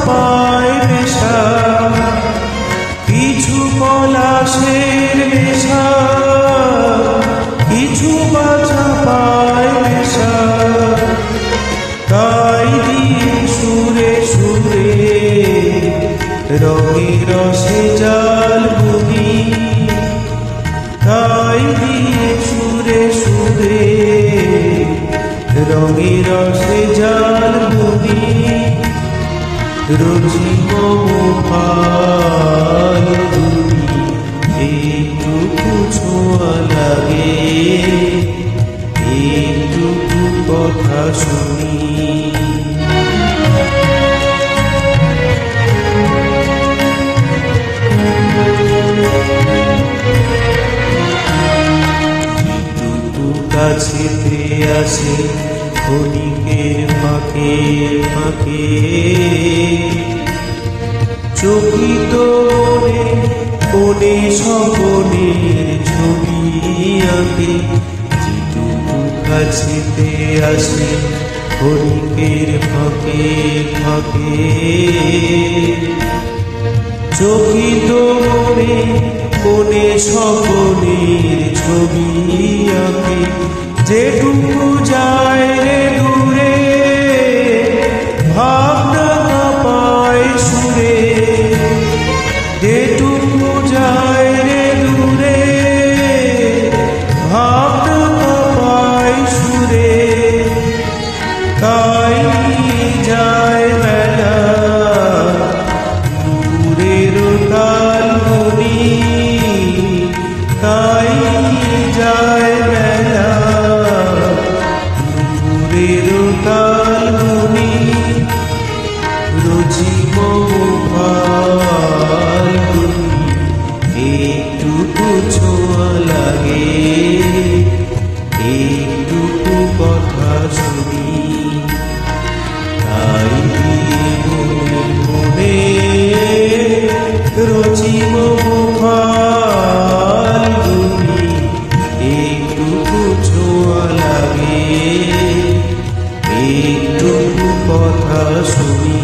পায় নেশা, কিছু পলাশের নেশা, কিছু বাছা পায় নেশা। তাই দিয়ে সুরে সুরে রঙে রসে জাল বুনি, তাই দিয়ে সুরে সুরে রঙে রসে জাল বুনি। রুচি মোহাল দুনি একটুকু ছোঁয়া লাগে, একটুকু কথা শুনি। কাছেতে আসে ক্ষণিকের ফাঁকে ফাঁকে, চকিত মনে কোণে স্বপনের ছবি আঁকে। যেটুকু কাছেতে আসে ক্ষণিকের ফাঁকে ফাঁকে, চকিত মনে কোণে স্বপনের ছবি আঁকে। যেটুকু যায় রে দূরে ভাবনা কাঁপায় সুরে, যেটুকু যায় রে দূরে ভাবনা কাঁপায় সুরে। তাই যায় বেলা দূরের তাল বনি, তাই যায় বেলা দূরের তাল বনি। রুচি মোহাল দুনি একটুকু ছোঁয়া লাগে, একটুকু কথা শুনি। তাই মনে রুচি মোহাল দুনি একটুকু ছোঁয়া লাগে, একটুকু কথা শুনি।